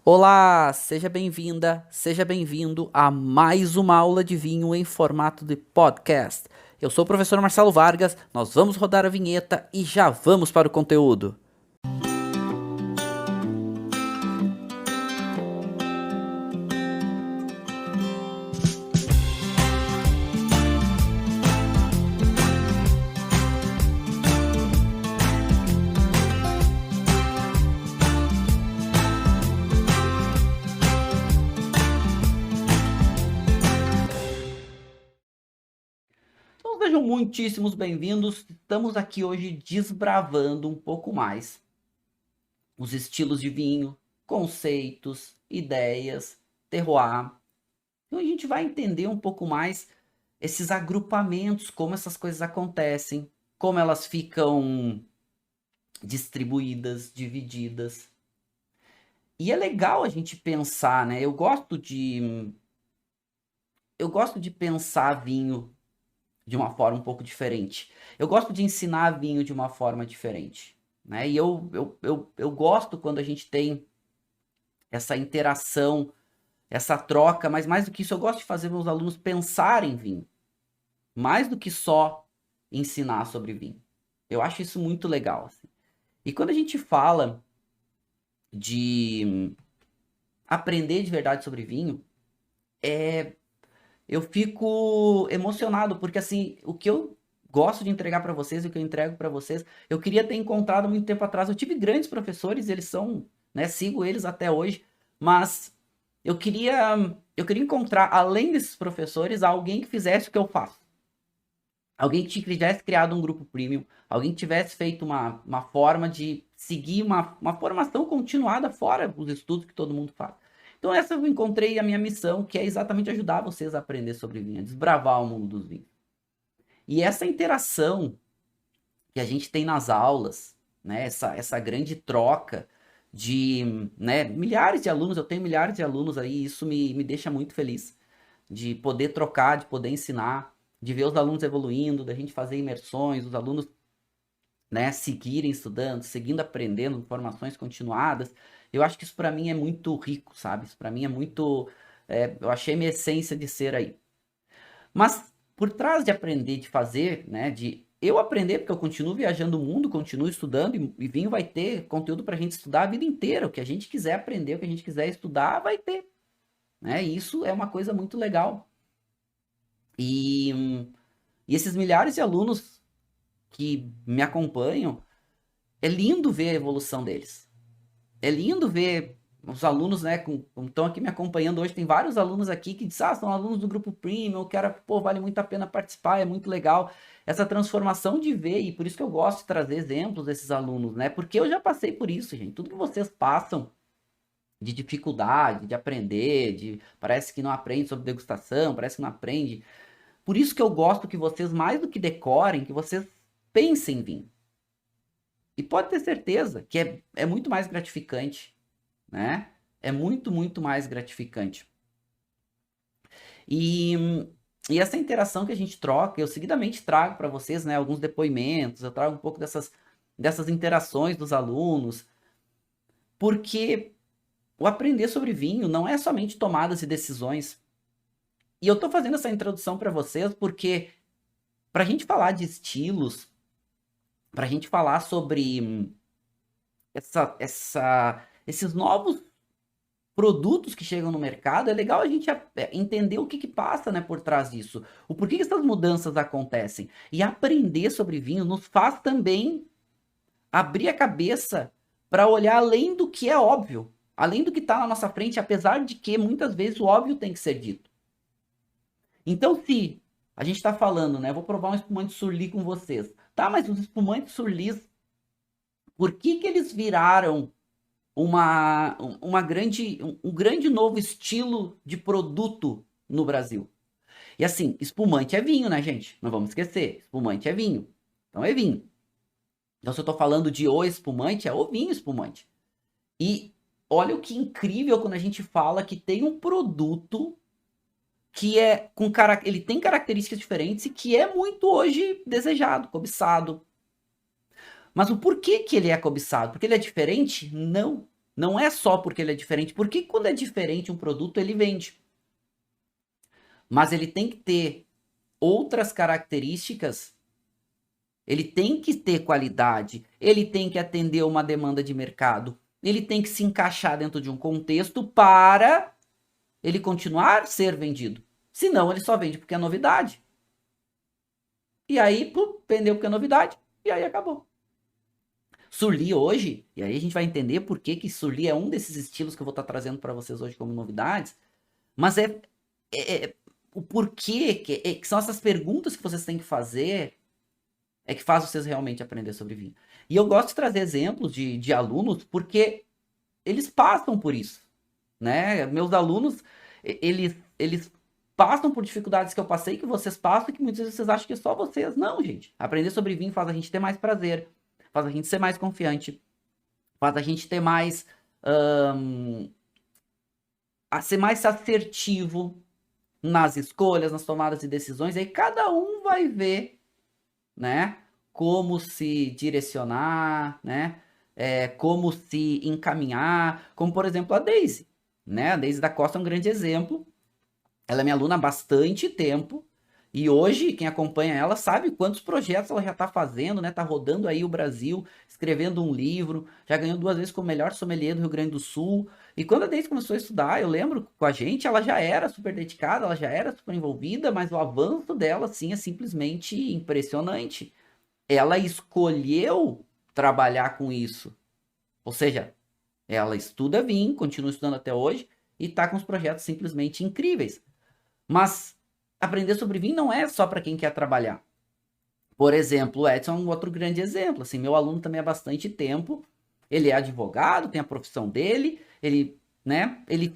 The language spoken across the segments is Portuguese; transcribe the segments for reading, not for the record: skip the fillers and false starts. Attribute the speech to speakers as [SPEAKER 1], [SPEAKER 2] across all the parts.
[SPEAKER 1] Olá, seja bem-vinda, seja bem-vindo a mais uma aula de vinho em formato de podcast. Eu sou o professor Marcelo Vargas, nós vamos rodar a vinheta e já vamos para o conteúdo. Então sejam muitíssimos bem-vindos, estamos aqui hoje desbravando um pouco mais os estilos de vinho, conceitos, ideias, terroir. Então a gente vai entender um pouco mais esses agrupamentos, como essas coisas acontecem, como elas ficam distribuídas, divididas. E é legal a gente pensar, né? Eu gosto de pensar vinho de uma forma um pouco diferente. Eu gosto de ensinar vinho de uma forma diferente, né? E eu gosto quando a gente tem essa interação, essa troca, mas mais do que isso, eu gosto de fazer meus alunos pensarem em vinho, mais do que só ensinar sobre vinho. Eu acho isso muito legal, assim. E quando a gente fala de aprender de verdade sobre vinho, eu fico emocionado, porque assim, o que eu gosto de entregar para vocês, o que eu entrego para vocês, eu queria ter encontrado muito tempo atrás. Eu tive grandes professores, eles são, né, sigo eles até hoje, mas eu queria eu queria encontrar, além desses professores, alguém que fizesse o que eu faço. Alguém que tivesse criado um grupo premium, alguém que tivesse feito uma forma de seguir uma formação continuada fora os estudos que todo mundo faz. Então essa eu encontrei a minha missão, que é exatamente ajudar vocês a aprender sobre vinho, a desbravar o mundo dos vinhos. E essa interação que a gente tem nas aulas, né, essa grande troca de, né, milhares de alunos, eu tenho milhares de alunos aí, isso me deixa muito feliz de poder trocar, de poder ensinar, de ver os alunos evoluindo, da gente fazer imersões, os alunos, né, seguirem estudando, seguindo aprendendo, informações continuadas. Eu acho que isso para mim é muito rico, sabe? Isso para mim é muito, eu achei minha essência de ser aí. Mas por trás de aprender, de fazer, né, de eu aprender, porque eu continuo viajando o mundo, continuo estudando, e Vinho vai ter conteúdo para a gente estudar a vida inteira. O que a gente quiser aprender, o que a gente quiser estudar, vai ter. Né? E isso é uma coisa muito legal. E, e esses milhares de alunos que me acompanham, é lindo ver a evolução deles. É lindo ver os alunos, né, como estão aqui me acompanhando hoje, tem vários alunos aqui que dizem, são alunos do grupo Premium, eu quero, pô, vale muito a pena participar, é muito legal. Essa transformação de ver, e por isso que eu gosto de trazer exemplos desses alunos, né, porque eu já passei por isso, gente. Tudo que vocês passam de dificuldade, de aprender, parece que não aprende sobre degustação, parece que não aprende. Por isso que eu gosto que vocês, mais do que decorem, que vocês pensem em vinho. E pode ter certeza que é muito mais gratificante, né? É muito, muito mais gratificante. E, e essa interação que a gente troca, eu seguidamente trago para vocês, né, alguns depoimentos, eu trago um pouco dessas interações dos alunos, porque o aprender sobre vinho não é somente tomadas de decisões. E eu estou fazendo essa introdução para vocês porque, para a gente falar de estilos, para a gente falar sobre esses novos produtos que chegam no mercado, é legal a gente entender o que que passa, né, por trás disso. O porquê que essas mudanças acontecem. E aprender sobre vinho nos faz também abrir a cabeça para olhar além do que é óbvio. Além do que está na nossa frente, apesar de que muitas vezes o óbvio tem que ser dito. Então, se a gente está falando, né, vou provar um espumante Surly com vocês. Tá, mas os espumantes Surlys, por que que eles viraram um grande novo estilo de produto no Brasil? E assim, espumante é vinho, né, gente? Não vamos esquecer, espumante é vinho. Então é vinho. Então se eu tô falando de o espumante, é o vinho espumante. E olha o que incrível quando a gente fala que tem um produto que ele tem características diferentes e que é muito hoje desejado, cobiçado. Mas o porquê que ele é cobiçado? Porque ele é diferente? Não. Não é só porque ele é diferente, porque quando é diferente um produto, ele vende. Mas ele tem que ter outras características, ele tem que ter qualidade, ele tem que atender uma demanda de mercado, ele tem que se encaixar dentro de um contexto para ele continuar a ser vendido. Senão ele só vende porque é novidade. E aí, pum, vendeu porque é novidade, e aí acabou. Surly hoje, e aí a gente vai entender por que Surly é um desses estilos que eu vou estar trazendo para vocês hoje como novidades, mas o porquê, que são essas perguntas que vocês têm que fazer, é que faz vocês realmente aprender sobre vinho. E eu gosto de trazer exemplos de alunos, porque eles passam por isso, né? Meus alunos, eles passam por dificuldades que eu passei, que vocês passam, e que muitas vezes vocês acham que é só vocês. Não, gente. Aprender sobre vinho faz a gente ter mais prazer, faz a gente ser mais confiante, faz a gente ter mais... a ser mais assertivo nas escolhas, nas tomadas de decisões. Aí cada um vai ver, né? Como se direcionar, né? Como se encaminhar, como por exemplo a Daisy, né? A Daisy da Costa é um grande exemplo. Ela é minha aluna há bastante tempo e hoje quem acompanha ela sabe quantos projetos ela já está fazendo, né? Tá rodando aí o Brasil, escrevendo um livro, já ganhou 2 vezes como melhor sommelier do Rio Grande do Sul. E quando a Daisy começou a estudar, eu lembro com a gente, ela já era super dedicada, ela já era super envolvida, mas o avanço dela, assim, é simplesmente impressionante. Ela escolheu trabalhar com isso. Ou seja, ela estuda vinho, continua estudando até hoje e está com os projetos simplesmente incríveis. Mas aprender sobre vinho não é só para quem quer trabalhar. Por exemplo, o Edson é um outro grande exemplo. Assim, meu aluno também há bastante tempo. Ele é advogado, tem a profissão dele, ele, né, ele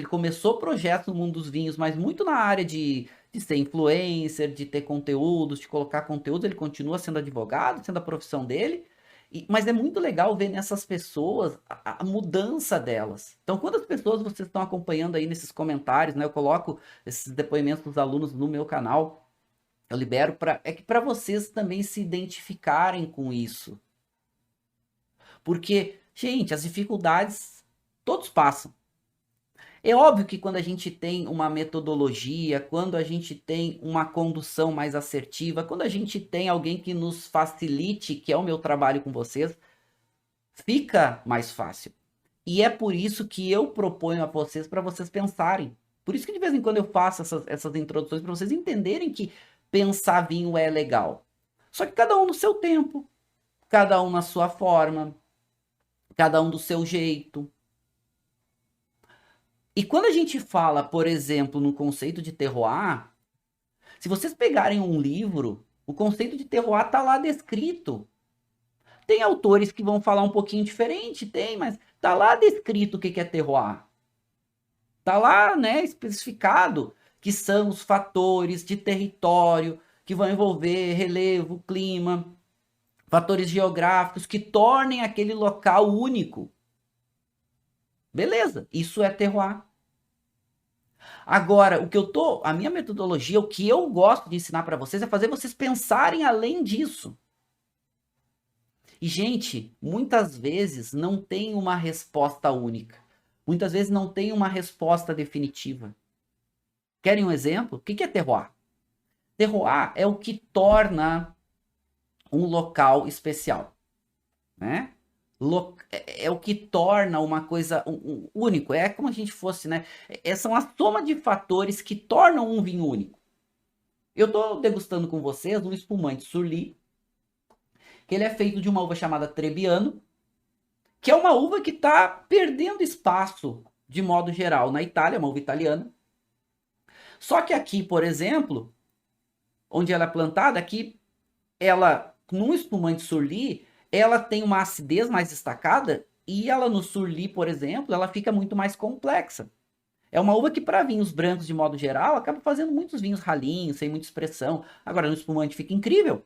[SPEAKER 1] começou projetos no mundo dos vinhos, mas muito na área de ser influencer, de ter conteúdos, de colocar conteúdo. Ele continua sendo advogado, sendo a profissão dele. Mas é muito legal ver nessas pessoas a mudança delas. Então, quantas pessoas vocês estão acompanhando aí nesses comentários, né? Eu coloco esses depoimentos dos alunos no meu canal. Eu libero para vocês também se identificarem com isso. Porque, gente, as dificuldades todos passam. É óbvio que quando a gente tem uma metodologia, quando a gente tem uma condução mais assertiva, quando a gente tem alguém que nos facilite, que é o meu trabalho com vocês, fica mais fácil. E é por isso que eu proponho a vocês para vocês pensarem. Por isso que de vez em quando eu faço essas introduções para vocês entenderem que pensar vinho é legal. Só que cada um no seu tempo, cada um na sua forma, cada um do seu jeito. E quando a gente fala, por exemplo, no conceito de terroir, se vocês pegarem um livro, o conceito de terroir está lá descrito. Tem autores que vão falar um pouquinho diferente, tem, mas tá lá descrito o que é terroir. Tá lá, né, especificado que são os fatores de território que vão envolver relevo, clima, fatores geográficos que tornem aquele local único. Beleza, isso é terroir. Agora, a minha metodologia, o que eu gosto de ensinar para vocês é fazer vocês pensarem além disso. E, gente, muitas vezes não tem uma resposta única. Muitas vezes não tem uma resposta definitiva. Querem um exemplo? O que é terroir? Terroir é o que torna um local especial, né? É o que torna uma coisa único. É como se a gente fosse, né? São a soma de fatores que tornam um vinho único. Eu estou degustando com vocês um espumante Surly, que ele é feito de uma uva chamada Trebbiano, que é uma uva que está perdendo espaço de modo geral na Itália, uma uva italiana. Só que aqui, por exemplo, onde ela é plantada, aqui ela, num espumante Surly, ela tem uma acidez mais destacada e ela no Surly, por exemplo, ela fica muito mais complexa. É uma uva que para vinhos brancos de modo geral acaba fazendo muitos vinhos ralinhos, sem muita expressão. Agora no espumante fica incrível.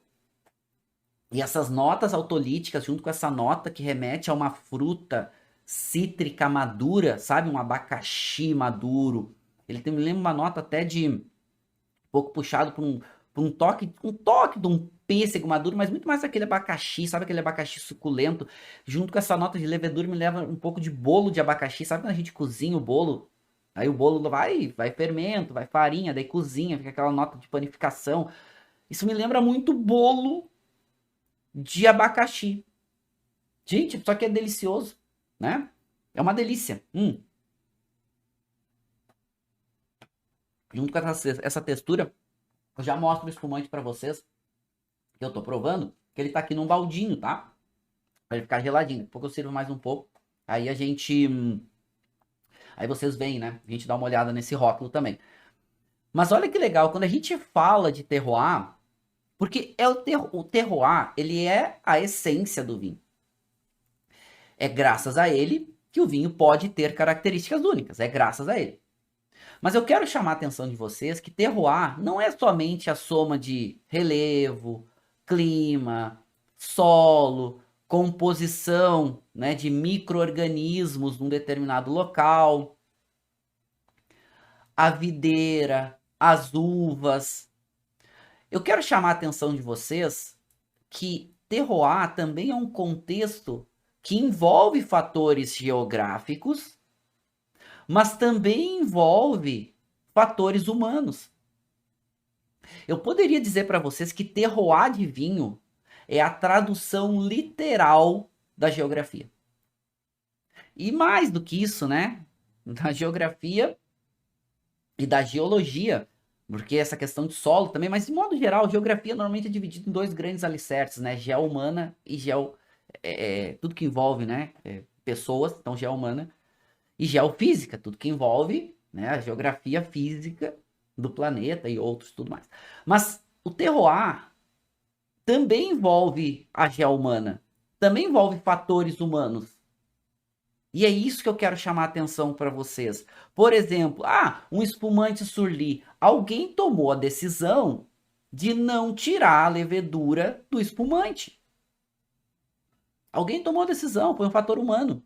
[SPEAKER 1] E essas notas autolíticas, junto com essa nota que remete a uma fruta cítrica madura, sabe? Um abacaxi maduro. Ele me lembra uma nota até de um pouco puxado por um toque pêssego maduro, mas muito mais aquele abacaxi, sabe aquele abacaxi suculento, junto com essa nota de levedura me leva um pouco de bolo de abacaxi, sabe quando a gente cozinha o bolo? Aí o bolo vai fermento, vai farinha, daí cozinha, fica aquela nota de panificação. Isso me lembra muito bolo de abacaxi. Gente, só que é delicioso, né? É uma delícia. Junto com essa textura, eu já mostro o espumante para vocês, que eu tô provando, que ele tá aqui num baldinho, tá? Pra ele ficar geladinho. Daqui a pouco eu sirvo mais um pouco. Aí a gente... Aí vocês veem, né? A gente dá uma olhada nesse rótulo também. Mas olha que legal, quando a gente fala de terroir, porque o terroir, ele é a essência do vinho. É graças a ele que o vinho pode ter características únicas. É graças a ele. Mas eu quero chamar a atenção de vocês que terroir não é somente a soma de relevo, clima, solo, composição, né, de micro-organismos num determinado local, a videira, as uvas. Eu quero chamar a atenção de vocês que terroir também é um contexto que envolve fatores geográficos, mas também envolve fatores humanos. Eu poderia dizer para vocês que terroir de vinho é a tradução literal da geografia. E mais do que isso, né? Da geografia e da geologia, porque essa questão de solo também, mas de modo geral, geografia normalmente é dividida em dois grandes alicerces, né? Geo-humana e tudo que envolve, né? Pessoas, então geo-humana, e geofísica, tudo que envolve, né, a geografia física do planeta e outros, tudo mais. Mas o terroir também envolve a geomana, também envolve fatores humanos. E é isso que eu quero chamar a atenção para vocês. Por exemplo, um espumante surli. Alguém tomou a decisão de não tirar a levedura do espumante. Alguém tomou a decisão, foi um fator humano.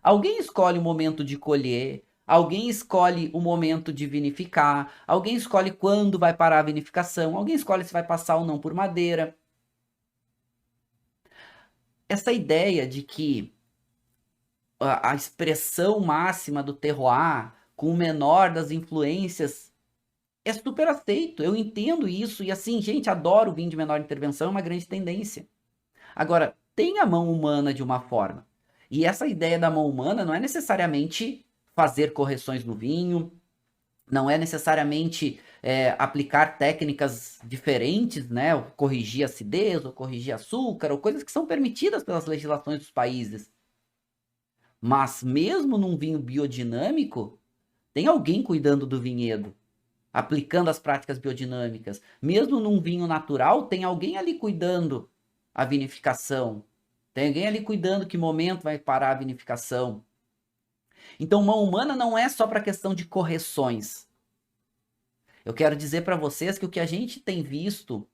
[SPEAKER 1] Alguém escolhe o momento de colher, alguém escolhe o momento de vinificar, alguém escolhe quando vai parar a vinificação, alguém escolhe se vai passar ou não por madeira. Essa ideia de que a expressão máxima do terroir, com o menor das influências, é super aceito. Eu entendo isso e assim, gente, adoro vinho de menor intervenção, é uma grande tendência. Agora, tem a mão humana de uma forma. E essa ideia da mão humana não é necessariamente fazer correções no vinho, não é necessariamente aplicar técnicas diferentes, né? Ou corrigir acidez, ou corrigir açúcar, ou coisas que são permitidas pelas legislações dos países. Mas mesmo num vinho biodinâmico, tem alguém cuidando do vinhedo, aplicando as práticas biodinâmicas. Mesmo num vinho natural, tem alguém ali cuidando a vinificação. Tem alguém ali cuidando que momento vai parar a vinificação. Então, mão humana não é só para questão de correções. Eu quero dizer para vocês que o que a gente tem visto,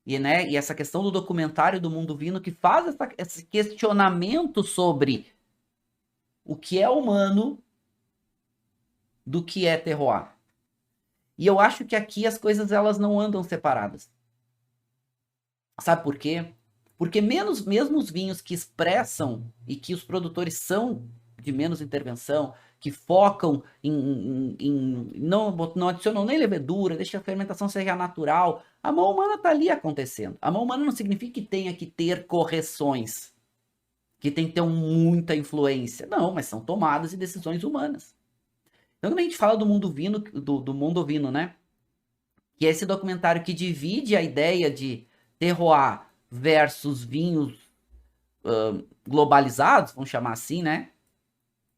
[SPEAKER 1] e essa questão do documentário do Mundo Vino, que faz esse questionamento sobre o que é humano do que é terroir. E eu acho que aqui as coisas elas não andam separadas. Sabe por quê? Porque mesmo os vinhos que expressam e que os produtores são de menos intervenção, que focam não adicionam nem levedura, deixa a fermentação seja natural, a mão humana está ali acontecendo. A mão humana não significa que tenha que ter correções, que tem que ter muita influência. Não, mas são tomadas e decisões humanas. Então, quando a gente fala do mundo vino, do mundo vino, né? Que é esse documentário que divide a ideia de terroir versus vinhos globalizados, vamos chamar assim, né?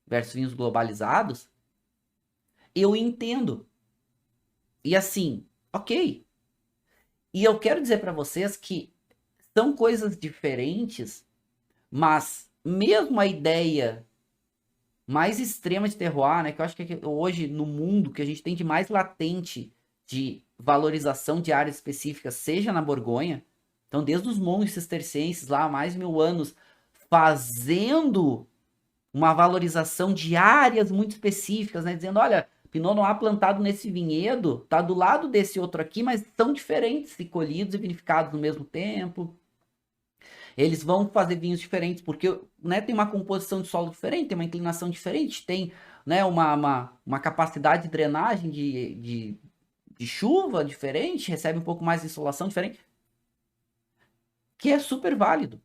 [SPEAKER 1] Versus vinhos globalizados, eu entendo. E assim, ok. E eu quero dizer para vocês que são coisas diferentes, mas mesmo a ideia mais extrema de terroir, né, que eu acho que hoje no mundo que a gente tem de mais latente de valorização de áreas específicas, seja na Borgonha, então desde os monges cistercienses lá há mais de 1000 anos, fazendo uma valorização de áreas muito específicas, né, dizendo, olha, Pinot Noir plantado nesse vinhedo tá do lado desse outro aqui, mas são diferentes, e colhidos e vinificados no mesmo tempo. Eles vão fazer vinhos diferentes, porque, né, tem uma composição de solo diferente, tem uma inclinação diferente, tem, né, uma capacidade de drenagem de chuva diferente, recebe um pouco mais de insolação diferente, que é super válido.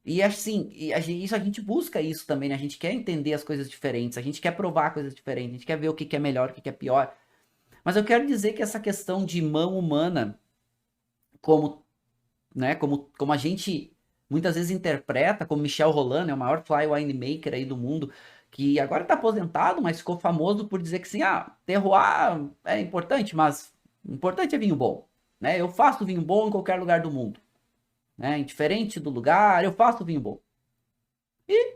[SPEAKER 1] E assim, isso a gente busca isso também, né? A gente quer entender as coisas diferentes, a gente quer provar coisas diferentes, a gente quer ver o que é melhor, o que é pior. Mas eu quero dizer que essa questão de mão humana, como, né, como a gente muitas vezes interpreta, como Michel Rolland, é o maior fly winemaker aí do mundo, que agora está aposentado, mas ficou famoso por dizer que sim, terroir é importante, mas o importante é vinho bom, né? Eu faço vinho bom em qualquer lugar do mundo, né? Indiferente do lugar, eu faço vinho bom. E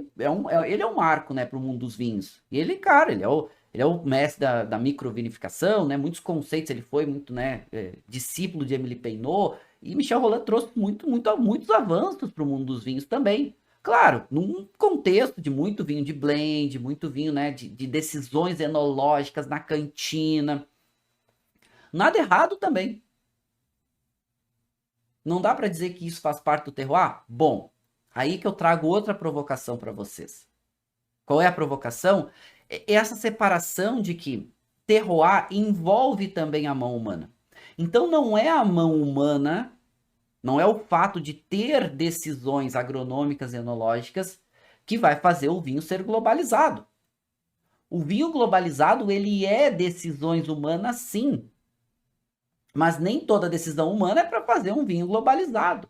[SPEAKER 1] ele é um marco, né, para o mundo dos vinhos. E ele, cara, ele é o mestre da microvinificação, né? Muitos conceitos, ele foi muito, né, discípulo de Émile Peynaud. E Michel Rolland trouxe muitos avanços para o mundo dos vinhos também. Claro, num contexto de muito vinho de blend, muito vinho, né, de decisões enológicas na cantina. Nada errado também. Não dá para dizer que isso faz parte do terroir? Bom, aí que eu trago outra provocação para vocês. Qual é a provocação? É essa separação de que terroir envolve também a mão humana. Então não é a mão humana, não é o fato de ter decisões agronômicas e enológicas que vai fazer o vinho ser globalizado. O vinho globalizado, ele é decisões humanas, sim. Mas nem toda decisão humana é para fazer um vinho globalizado.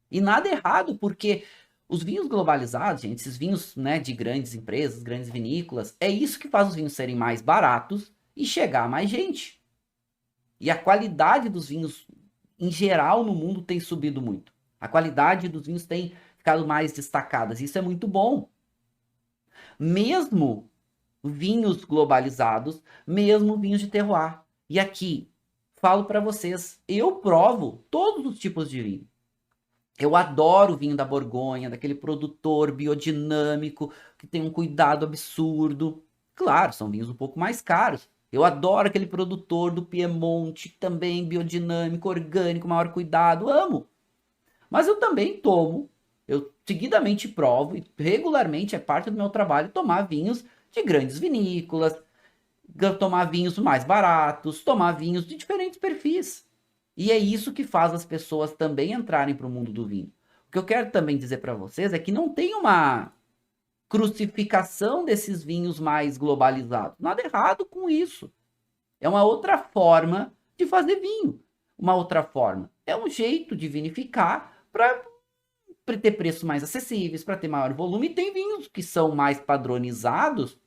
[SPEAKER 1] E nada errado, porque os vinhos globalizados, gente, esses vinhos, né, de grandes empresas, grandes vinícolas, é isso que faz os vinhos serem mais baratos e chegar a mais gente. E a qualidade dos vinhos, em geral, no mundo tem subido muito. A qualidade dos vinhos tem ficado mais destacadas. Isso é muito bom. Mesmo vinhos globalizados, mesmo vinhos de terroir. E aqui, falo para vocês, eu provo todos os tipos de vinho. Eu adoro o vinho da Borgonha, daquele produtor biodinâmico, que tem um cuidado absurdo. Claro, são vinhos um pouco mais caros. Eu adoro aquele produtor do Piemonte, também biodinâmico, orgânico, maior cuidado. Amo. Mas eu também tomo, eu seguidamente provo, e regularmente é parte do meu trabalho tomar vinhos de grandes vinícolas, tomar vinhos mais baratos, tomar vinhos de diferentes perfis. E é isso que faz as pessoas também entrarem para o mundo do vinho. O que eu quero também dizer para vocês é que não tem uma crucificação desses vinhos mais globalizados. Nada errado com isso. É uma outra forma de fazer vinho. Uma outra forma. É um jeito de vinificar para ter preços mais acessíveis, para ter maior volume. E tem vinhos que são mais padronizados,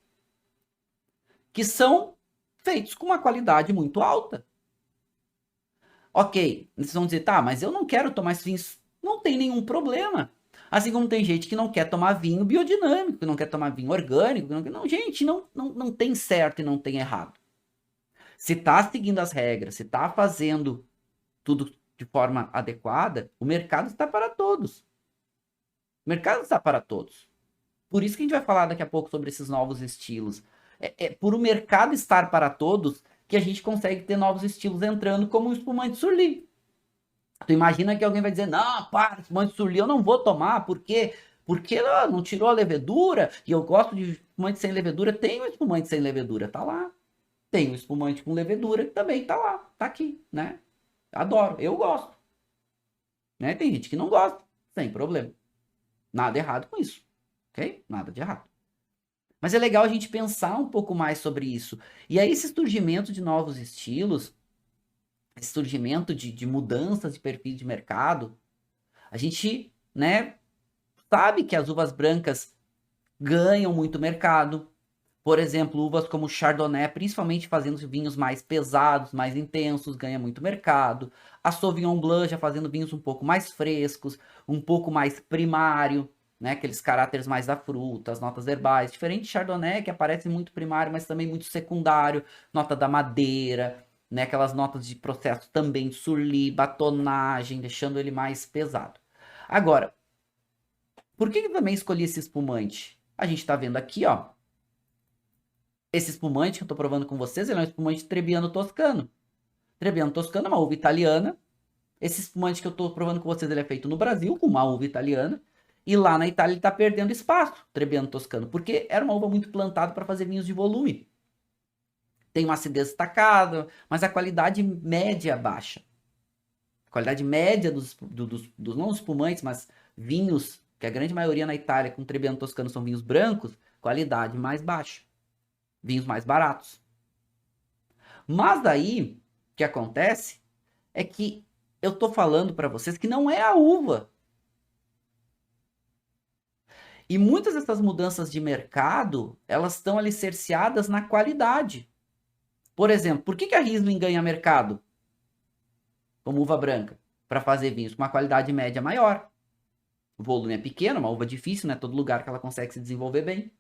[SPEAKER 1] que são feitos com uma qualidade muito alta. Ok, vocês vão dizer, tá, mas eu não quero tomar esses vinhos. Não tem nenhum problema. Assim como tem gente que não quer tomar vinho biodinâmico, que não quer tomar vinho orgânico. Não, gente, não tem certo e não tem errado. Se tá seguindo as regras, se tá fazendo tudo de forma adequada, o mercado está para todos. O mercado está para todos. Por isso que a gente vai falar daqui a pouco sobre esses novos estilos. É por o mercado estar para todos que a gente consegue ter novos estilos entrando, como o espumante Surly. Tu imagina que alguém vai dizer, não, para, espumante Surly eu não vou tomar, por quê? Porque não tirou a levedura, e eu gosto de espumante sem levedura. Tem o espumante sem levedura, tá lá. Tem o espumante com levedura, que também tá lá, tá aqui, né? Adoro, eu gosto. Né? Tem gente que não gosta, sem problema. Nada errado com isso, ok? Nada de errado. Mas é legal a gente pensar um pouco mais sobre isso. E aí esse surgimento de novos estilos, esse surgimento de mudanças de perfil de mercado, a gente, né, sabe que as uvas brancas ganham muito mercado. Por exemplo, uvas como Chardonnay, principalmente fazendo vinhos mais pesados, mais intensos, ganha muito mercado. A Sauvignon Blanc já fazendo vinhos um pouco mais frescos, um pouco mais primário, né? Aqueles caráteres mais da fruta, as notas herbais. Diferente de Chardonnay, que aparece muito primário, mas também muito secundário. Nota da madeira, né? Aquelas notas de processo também de surli, batonagem, deixando ele mais pesado. Agora, por que eu também escolhi esse espumante? A gente tá vendo aqui, ó. Esse espumante que eu estou provando com vocês, ele é um espumante Trebbiano Toscano. Trebbiano Toscano é uma uva italiana. Esse espumante que eu estou provando com vocês, ele é feito no Brasil, com uma uva italiana. E lá na Itália ele está perdendo espaço, Trebbiano Toscano, porque era uma uva muito plantada para fazer vinhos de volume. Tem uma acidez destacada, mas a qualidade média baixa. A qualidade média dos não espumantes, mas vinhos, que a grande maioria na Itália com Trebbiano Toscano são vinhos brancos, qualidade mais baixa. Vinhos mais baratos. Mas aí, o que acontece é que eu tô falando para vocês que não é a uva. E muitas dessas mudanças de mercado, elas estão alicerciadas na qualidade. Por exemplo, por que a Riesling ganha mercado como uva branca? Para fazer vinhos com uma qualidade média maior. O volume é pequeno, uma uva difícil, não é todo lugar que ela consegue se desenvolver bem.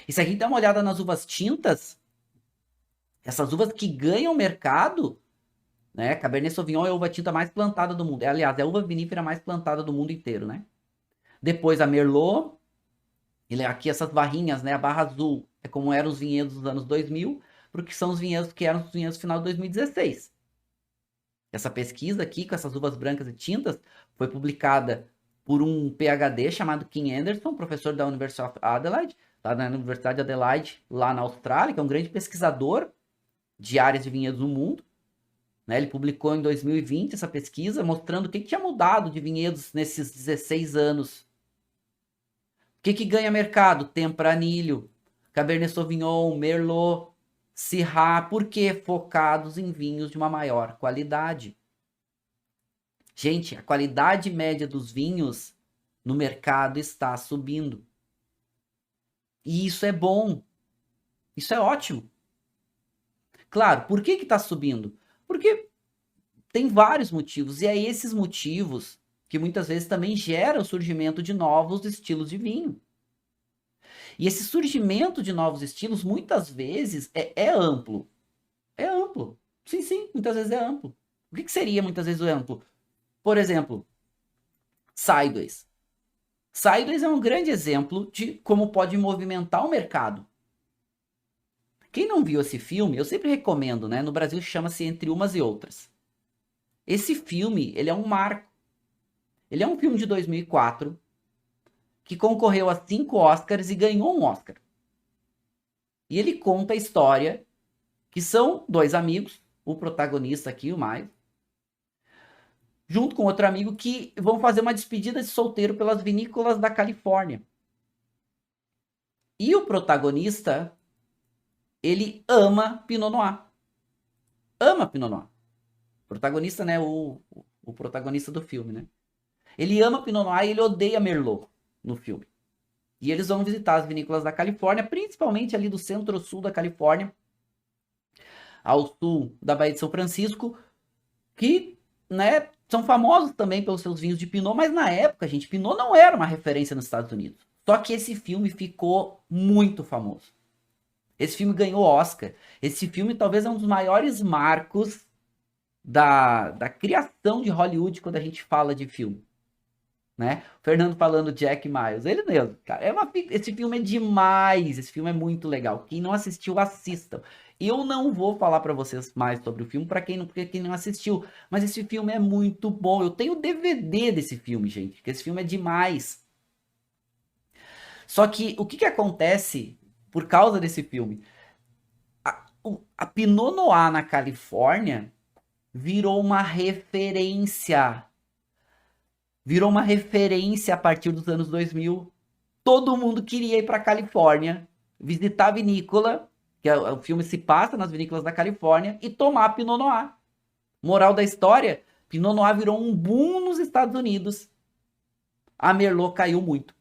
[SPEAKER 1] E se a gente dá uma olhada nas uvas tintas, essas uvas que ganham mercado, né? Cabernet Sauvignon é a uva tinta mais plantada do mundo. Aliás, é a uva vinífera mais plantada do mundo inteiro, né? Depois a Merlot, aqui essas barrinhas, né? A barra azul é como eram os vinhedos dos anos 2000, porque são os vinhedos que eram os vinhedos final de 2016. Essa pesquisa aqui com essas uvas brancas e tintas foi publicada por um PhD chamado Kim Anderson, professor da University of Adelaide, lá na Universidade de Adelaide, lá na Austrália, que é um grande pesquisador de áreas de vinhedos no mundo. Né? Ele publicou em 2020 essa pesquisa, mostrando o que tinha mudado de vinhedos nesses 16 anos. O que ganha mercado? Tempranillo, Cabernet Sauvignon, Merlot, Syrah. Por quê? Focados em vinhos de uma maior qualidade. Gente, a qualidade média dos vinhos no mercado está subindo. E isso é bom. Isso é ótimo. Claro, por que está subindo? Porque tem vários motivos. E é esses motivos que muitas vezes também geram o surgimento de novos estilos de vinho. E esse surgimento de novos estilos, muitas vezes, é amplo. É amplo. Sim, muitas vezes é amplo. O que seria muitas vezes o amplo? Por exemplo, Sideways. Sideways é um grande exemplo de como pode movimentar o mercado. Quem não viu esse filme, eu sempre recomendo, né? No Brasil chama-se Entre Umas e Outras. Esse filme, ele é um marco. Ele é um filme de 2004 que concorreu a 5 Oscars e ganhou um Oscar. E ele conta a história que são 2 amigos, o protagonista aqui, o Miles, junto com outro amigo que vão fazer uma despedida de solteiro pelas vinícolas da Califórnia. E o protagonista, ele ama Pinot Noir. Ama Pinot Noir. O protagonista, né? O protagonista do filme, né? Ele ama Pinot Noir e ele odeia Merlot no filme. E eles vão visitar as vinícolas da Califórnia, principalmente ali do centro-sul da Califórnia, ao sul da Baía de São Francisco, que, né, são famosos também pelos seus vinhos de Pinot, mas na época, gente, Pinot não era uma referência nos Estados Unidos. Só que esse filme ficou muito famoso. Esse filme ganhou Oscar. Esse filme talvez é um dos maiores marcos da criação de Hollywood quando a gente fala de filme. Né? O Fernando falando Jack Miles, ele mesmo, cara, esse filme é demais, esse filme é muito legal. Quem não assistiu, assistam. Eu não vou falar para vocês mais sobre o filme para quem não assistiu, mas esse filme é muito bom. Eu tenho DVD desse filme, gente, porque esse filme é demais. Só que o que acontece por causa desse filme? A Pinot Noir na Califórnia virou uma referência. Virou uma referência a partir dos anos 2000. Todo mundo queria ir para a Califórnia, visitar a vinícola, que o filme se passa nas vinícolas da Califórnia, e tomar Pinot Noir. Moral da história, Pinot Noir virou um boom nos Estados Unidos. A Merlot caiu muito.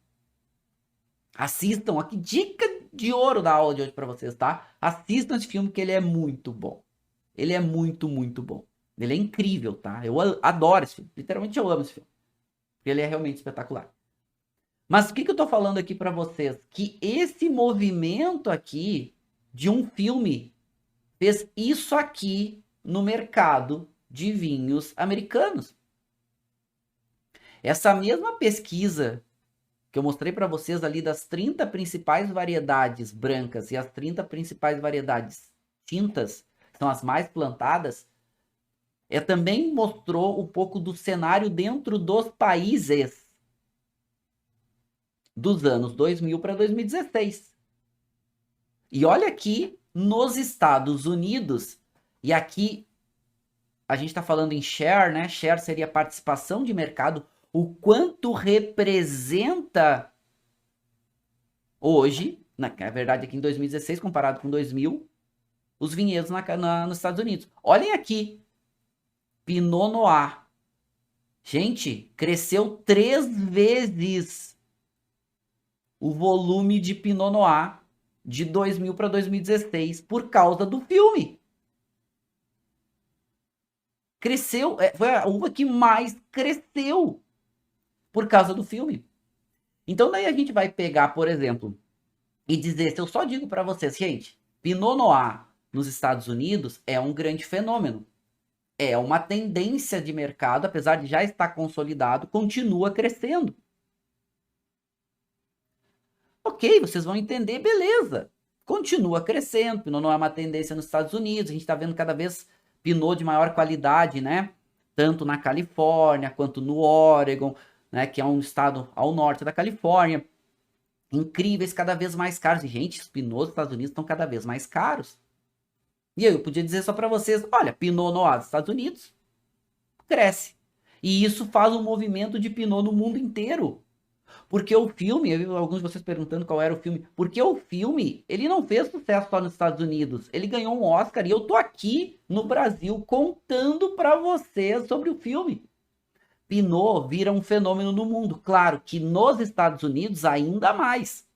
[SPEAKER 1] Assistam, aqui dica de ouro da aula de hoje para vocês, tá? Assistam esse filme que ele é muito bom. Ele é muito, muito bom. Ele é incrível, tá? Eu adoro esse filme. Literalmente eu amo esse filme. Ele é realmente espetacular. Mas o que eu tô falando aqui para vocês? Que esse movimento aqui de um filme fez isso aqui no mercado de vinhos americanos. Essa mesma pesquisa que eu mostrei para vocês ali das 30 principais variedades brancas e as 30 principais variedades tintas, que são as mais plantadas, também mostrou um pouco do cenário dentro dos países dos anos 2000 para 2016. E olha aqui nos Estados Unidos, e aqui a gente está falando em share, né? Share seria participação de mercado, o quanto representa hoje, na verdade aqui em 2016 comparado com 2000, os vinhedos nos Estados Unidos. Olhem aqui, Pinot Noir. Gente, cresceu 3 vezes o volume de Pinot Noir de 2000 para 2016 por causa do filme. Cresceu, foi a uva que mais cresceu por causa do filme. Então daí a gente vai pegar, por exemplo, e dizer, se eu só digo para vocês, gente, Pinot Noir nos Estados Unidos é um grande fenômeno. É uma tendência de mercado, apesar de já estar consolidado, continua crescendo. Ok, vocês vão entender, beleza. Continua crescendo, Pinot Noir é uma tendência nos Estados Unidos, a gente está vendo cada vez Pinot de maior qualidade, né? Tanto na Califórnia, quanto no Oregon, né? Que é um estado ao norte da Califórnia. Incríveis, cada vez mais caros. E, gente, os Pinot dos Estados Unidos estão cada vez mais caros. E eu podia dizer só para vocês, olha, Pinot Noir dos Estados Unidos cresce. E isso faz um movimento de Pinot no mundo inteiro. Porque o filme, eu vi alguns de vocês perguntando qual era o filme, porque o filme, ele não fez sucesso só nos Estados Unidos, ele ganhou um Oscar e eu tô aqui no Brasil contando para vocês sobre o filme. Pinot vira um fenômeno no mundo, claro que nos Estados Unidos ainda mais.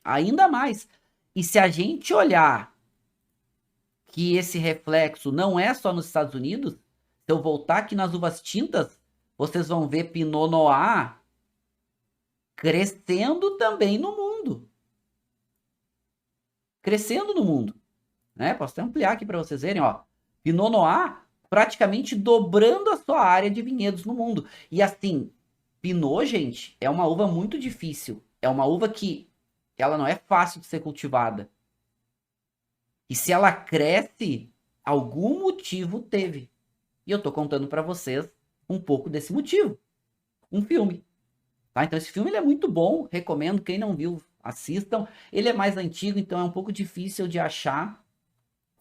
[SPEAKER 1] Ainda mais. E se a gente olhar que esse reflexo não é só nos Estados Unidos, se eu voltar aqui nas uvas tintas, vocês vão ver Pinot Noir crescendo também no mundo. Crescendo no mundo. Né? Posso até ampliar aqui para vocês verem. Ó. Pinot Noir praticamente dobrando a sua área de vinhedos no mundo. E assim, Pinot, gente, é uma uva muito difícil. É uma uva que ela não é fácil de ser cultivada. E se ela cresce, algum motivo teve. E eu tô contando para vocês um pouco desse motivo. Um filme. Tá? Então esse filme ele é muito bom, recomendo, quem não viu, assistam. Ele é mais antigo, então é um pouco difícil de achar.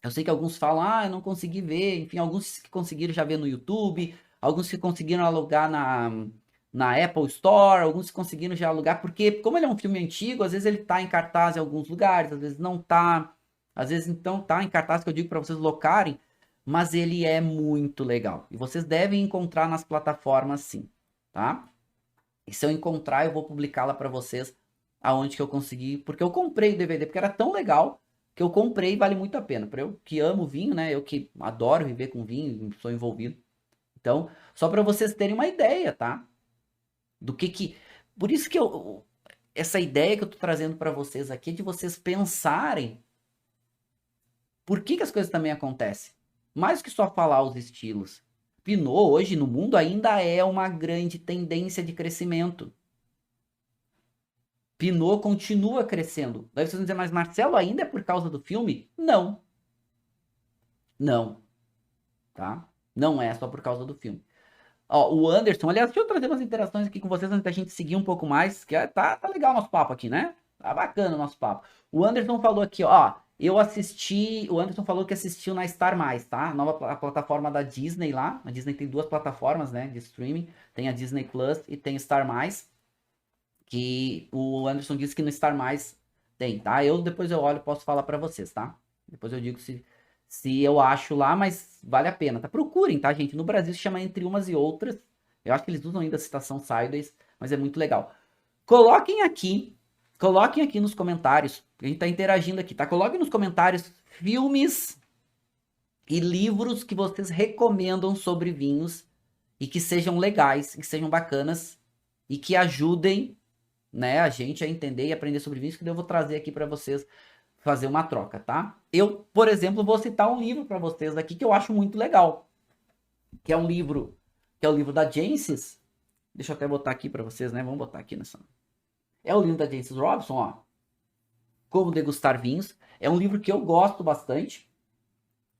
[SPEAKER 1] Eu sei que alguns falam, eu não consegui ver, enfim, alguns que conseguiram já ver no YouTube, alguns que conseguiram alugar na Apple Store, alguns que conseguiram já alugar, porque como ele é um filme antigo, às vezes ele tá em cartaz em alguns lugares, às vezes não tá, às vezes então tá em cartaz que eu digo para vocês locarem, mas ele é muito legal. E vocês devem encontrar nas plataformas sim, tá? E se eu encontrar, eu vou publicá-la para vocês aonde que eu consegui, porque eu comprei o DVD, porque era tão legal que eu comprei e vale muito a pena. Para eu que amo vinho, né? Eu que adoro viver com vinho, sou envolvido. Então, só para vocês terem uma ideia, tá? Do que por isso que essa ideia que eu tô trazendo para vocês aqui é de vocês pensarem por que as coisas também acontecem. Mais que só falar os estilos. Pinot hoje no mundo ainda é uma grande tendência de crescimento. Pinot continua crescendo. Daí vocês vão dizer, mas Marcelo, ainda é por causa do filme? Não. Não. Tá? Não é só por causa do filme. Ó, o Anderson, aliás, deixa eu trazer umas interações aqui com vocês antes da gente seguir um pouco mais, que tá legal o nosso papo aqui, né? Tá bacana o nosso papo. O Anderson falou aqui, ó, eu assisti, o Anderson falou que assistiu na Star+, tá? A plataforma da Disney lá. A Disney tem 2 plataformas, né, de streaming. Tem a Disney Plus e tem Star+, que o Anderson disse que no Star+, tem, tá? Depois eu olho e posso falar pra vocês, tá? Depois eu digo se eu acho lá, mas vale a pena, tá? Procurem, tá, gente? No Brasil se chama Entre Umas e Outras. Eu acho que eles usam ainda a citação Sideways, mas é muito legal. Coloquem aqui nos comentários, a gente tá interagindo aqui, tá? Coloquem nos comentários filmes e livros que vocês recomendam sobre vinhos e que sejam legais, que sejam bacanas e que ajudem, né, a gente a entender e aprender sobre vinhos, que eu vou trazer aqui para vocês fazer uma troca, tá? Eu, por exemplo, vou citar um livro para vocês aqui que eu acho muito legal, que é o livro da Jancis, Deixa eu até botar aqui para vocês, né? Vamos botar aqui nessa. É o livro da Jancis Robinson, ó. Como Degustar Vinhos. É um livro que eu gosto bastante.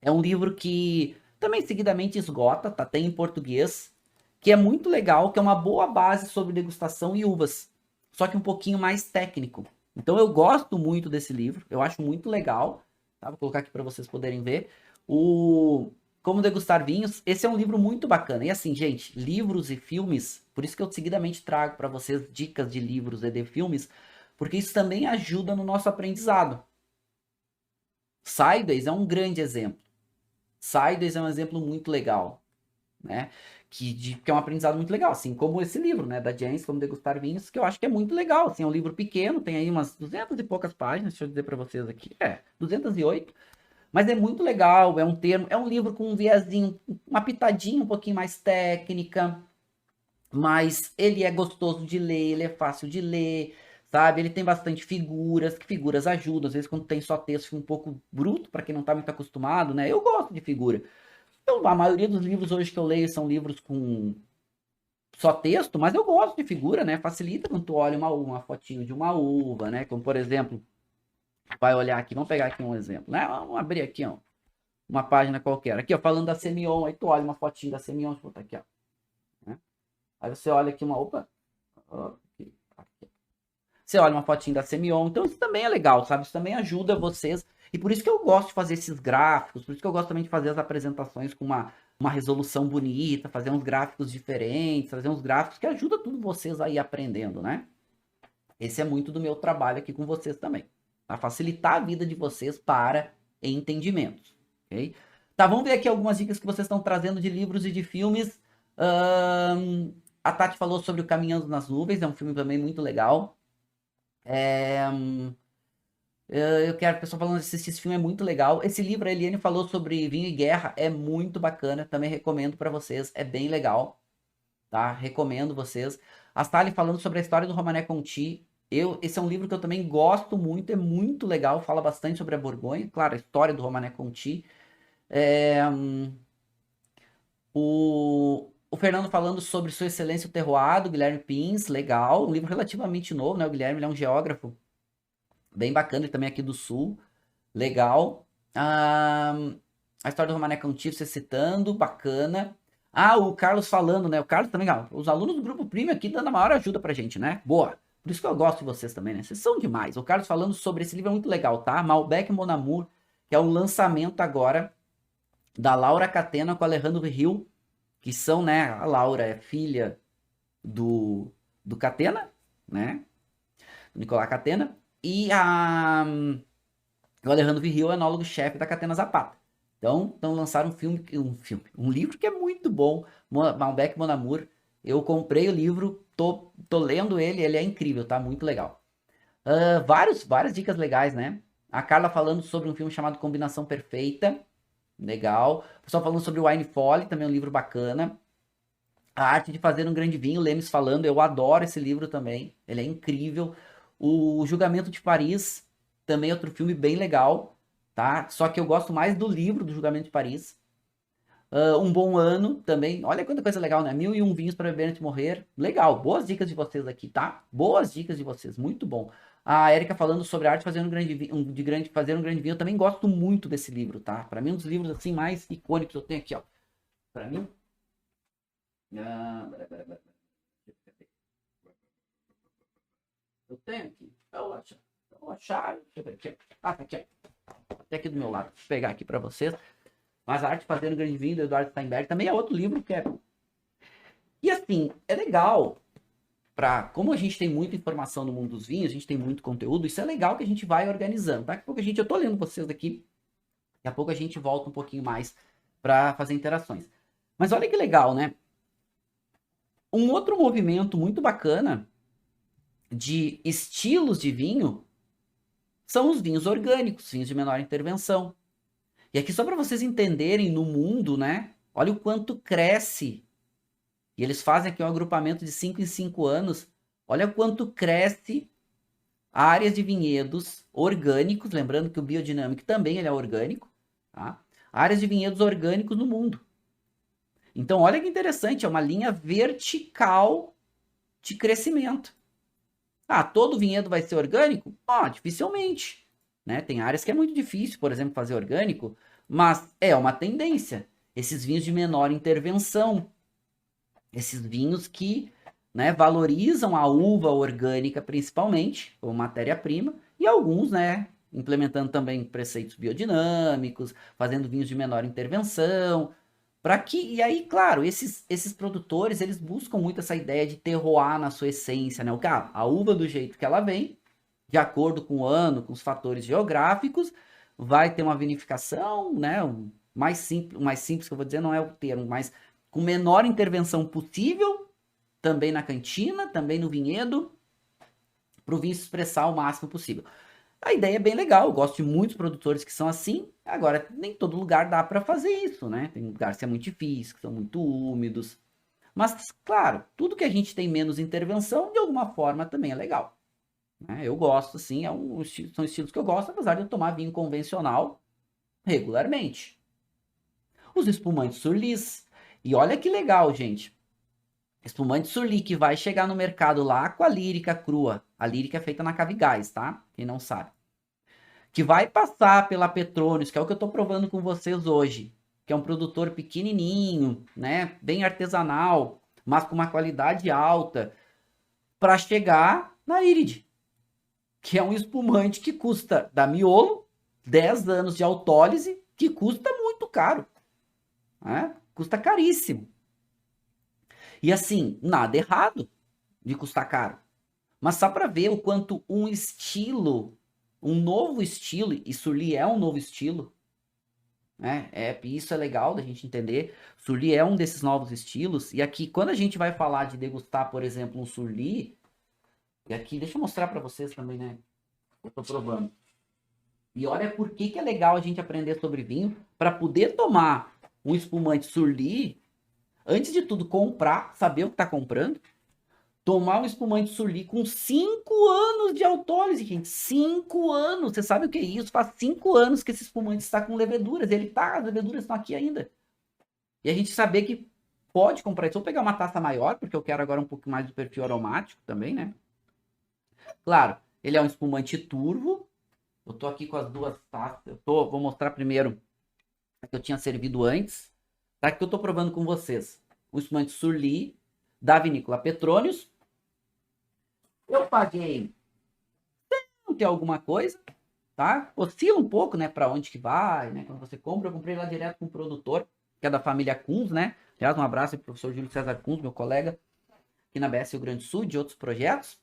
[SPEAKER 1] É um livro que também seguidamente esgota, tá? Tem em português, que é muito legal, que é uma boa base sobre degustação e uvas, só que um pouquinho mais técnico. Então eu gosto muito desse livro, eu acho muito legal, tá? Vou colocar aqui para vocês poderem ver. O Como Degustar Vinhos, esse é um livro muito bacana. E assim, gente, livros e filmes, por isso que eu seguidamente trago para vocês dicas de livros e de filmes, porque isso também ajuda no nosso aprendizado. Sideways é um grande exemplo. Sideways é um exemplo muito legal, né? Que é um aprendizado muito legal, assim como esse livro, né, da Jens, Como Degustar Vinhos, que eu acho que é muito legal, assim, é um livro pequeno, tem aí umas 200 e poucas páginas, deixa eu dizer para vocês aqui, 208, mas é muito legal, é um livro com um viezinho, uma pitadinha um pouquinho mais técnica, mas ele é gostoso de ler, ele é fácil de ler, sabe? Ele tem bastante figuras, que figuras ajudam, às vezes quando tem só texto fica um pouco bruto para quem não tá muito acostumado, né? Eu gosto de figura. A maioria dos livros hoje que eu leio são livros com só texto, mas eu gosto de figura, né? Facilita quando tu olha uma fotinho de uma uva, né? Como, por exemplo, vai olhar aqui, vamos pegar aqui um exemplo, né? Vamos abrir aqui, ó, uma página qualquer. Aqui, ó, falando da Semillon, aí tu olha uma fotinho da Semillon, deixa eu botar aqui, ó. Né? Aí você olha aqui aqui. Você olha uma fotinho da Semillon, então isso também é legal, sabe? Isso também ajuda vocês. E por isso que eu gosto de fazer esses gráficos, por isso que eu gosto também de fazer as apresentações com uma resolução bonita, fazer uns gráficos diferentes, fazer uns gráficos que ajudam tudo vocês aí aprendendo, né? Esse é muito do meu trabalho aqui com vocês também, para facilitar a vida de vocês para entendimentos, ok? Tá, vamos ver aqui algumas dicas que vocês estão trazendo de livros e de filmes. A Tati falou sobre o Caminhando nas Nuvens, é um filme também muito legal. Eu quero, a pessoa falando esse filme é muito legal. Esse livro, a Eliane falou sobre vinho e guerra, é muito bacana. Também recomendo para vocês, é bem legal, tá? Recomendo vocês. A Sally falando sobre a história do Romané Conti. Esse é um livro que eu também gosto muito, é muito legal. Fala bastante sobre a Borgonha, claro, a história do Romané Conti. O Fernando falando sobre Sua Excelência o Terroir, do Guilherme Pins, legal. Um livro relativamente novo, né? O Guilherme ele é um geógrafo bem bacana, ele também é aqui do Sul. Legal. A história do Romané Conti, você citando, bacana. O Carlos falando, né? O Carlos também, os alunos do Grupo Primo aqui dando a maior ajuda pra gente, né? Boa. Por isso que eu gosto de vocês também, né? Vocês são demais. O Carlos falando sobre esse livro é muito legal, tá? Malbec Mon Amour, que é um lançamento agora da Laura Catena com Alejandro Hill, que são, né? A Laura é filha do Catena, né? Do Nicolás Catena. E o Alejandro Virril é enólogo-chefe da Catena Zapata. Então lançaram um livro que é muito bom, Malbec Mon Amour. Eu comprei o livro, tô lendo ele é incrível, tá? Muito legal. Várias dicas legais, né? A Carla falando sobre um filme chamado Combinação Perfeita, legal. O pessoal falando sobre Wine Folly, também é um livro bacana. A Arte de Fazer um Grande Vinho, Lemes falando, eu adoro esse livro também, ele é incrível. O Julgamento de Paris, também outro filme bem legal, tá? Só que eu gosto mais do livro do Julgamento de Paris. Um Bom Ano também, olha quanta coisa legal, né? 1001 Vinhos para Beber Antes de Morrer, legal, boas dicas de vocês aqui, tá? Boas dicas de vocês, muito bom. A Érica falando sobre a arte de fazer um grande vinho, fazer um grande vinho, eu também gosto muito desse livro, tá? Para mim, um dos livros assim mais icônicos que eu tenho aqui, ó. Para mim, eu tenho aqui. Eu vou achar. Deixa eu ver aqui. Tá aqui, ó. Até aqui do meu lado. Vou pegar aqui para vocês. Mas a Arte Fazendo Grande Vinho, do Eduardo Steinberg, também é outro livro que é. E assim, é legal. Como a gente tem muita informação no mundo dos vinhos, a gente tem muito conteúdo, isso é legal que a gente vai organizando. Daqui a pouco eu tô lendo vocês aqui. Daqui a pouco a gente volta um pouquinho mais para fazer interações. Mas olha que legal, né? Um outro movimento muito bacana de estilos de vinho são os vinhos orgânicos, vinhos de menor intervenção. E aqui só para vocês entenderem no mundo, né? Olha o quanto cresce. E eles fazem aqui um agrupamento de 5 em 5 anos. Olha o quanto cresce áreas de vinhedos orgânicos, lembrando que o biodinâmico também ele é orgânico, tá? Áreas de vinhedos orgânicos no mundo. Então, olha que interessante, é uma linha vertical de crescimento. Ah, todo vinhedo vai ser orgânico? Dificilmente, né? Tem áreas que é muito difícil, por exemplo, fazer orgânico, mas é uma tendência. Esses vinhos de menor intervenção, esses vinhos que, né, valorizam a uva orgânica principalmente, como matéria-prima, e alguns, né, implementando também preceitos biodinâmicos, fazendo vinhos de menor intervenção, para que, e aí, claro, esses produtores, eles buscam muito essa ideia de terroir na sua essência, né? A uva do jeito que ela vem, de acordo com o ano, com os fatores geográficos, vai ter uma vinificação, né? Mais simples que eu vou dizer não é o termo, mas com menor intervenção possível, também na cantina, também no vinhedo, para o vinho se expressar o máximo possível. A ideia é bem legal, eu gosto de muitos produtores que são assim. Agora, nem todo lugar dá para fazer isso, né? Tem lugares que é muito difícil, que são muito úmidos. Mas, claro, tudo que a gente tem menos intervenção, de alguma forma também é legal, né? Eu gosto, assim, são estilos que eu gosto, apesar de eu tomar vinho convencional regularmente. Os espumantes surlis. E olha que legal, gente. Espumante surli que vai chegar no mercado lá com a lírica crua. A lírica é feita na Cavigás, tá? Quem não sabe. Que vai passar pela Petrônios, que é o que eu tô provando com vocês hoje. Que é um produtor pequenininho, né? Bem artesanal, mas com uma qualidade alta. Para chegar na Irid. Que é um espumante que custa da Miolo, 10 anos de autólise, que custa muito caro. Né? Custa caríssimo. E assim, nada errado de custar caro. Mas só para ver o quanto um estilo, um novo estilo, e Surly é um novo estilo, né? Isso é legal da gente entender. Surly é um desses novos estilos. E aqui, quando a gente vai falar de degustar, por exemplo, um Surly, e aqui, deixa eu mostrar para vocês também, né? Eu tô provando. E olha por que é legal a gente aprender sobre vinho, para poder tomar um espumante Surly, antes de tudo, comprar, saber o que tá comprando. Tomar um espumante Surly com 5 anos de autólise, gente. 5 anos. Você sabe o que é isso? Faz 5 anos que esse espumante está com leveduras. As leveduras estão aqui ainda. E a gente saber que pode comprar isso. Vou pegar uma taça maior, porque eu quero agora um pouco mais do perfil aromático também, né? Claro, ele é um espumante turvo. Eu tô aqui com as duas taças. Vou mostrar primeiro a que eu tinha servido antes. Tá? Que eu tô provando com vocês. O espumante Surly da vinícola Petrônios. Eu paguei não ter alguma coisa, tá? Oscila um pouco, né, para onde que vai, né? Quando você compra, eu comprei lá direto com o produtor, que é da família Kunz, né? Aliás, um abraço pro professor Júlio César Kunz, meu colega, aqui na BS Rio Grande do Sul, de outros projetos.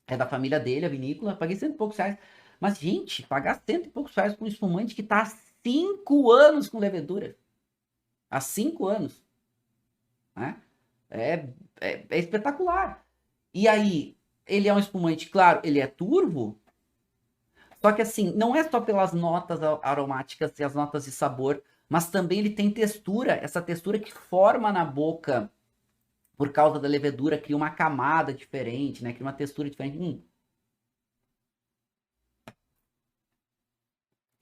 [SPEAKER 1] É da família dele, a vinícola. Paguei 100 e poucos reais. Mas, gente, pagar 100 e poucos reais com um espumante que tá há 5 anos com levedura. Há 5 anos. Né? É espetacular. E aí, ele é um espumante, claro, ele é turvo. Só que assim, não é só pelas notas aromáticas e as notas de sabor, mas também ele tem textura, essa textura que forma na boca por causa da levedura, cria uma camada diferente, né? Cria uma textura diferente.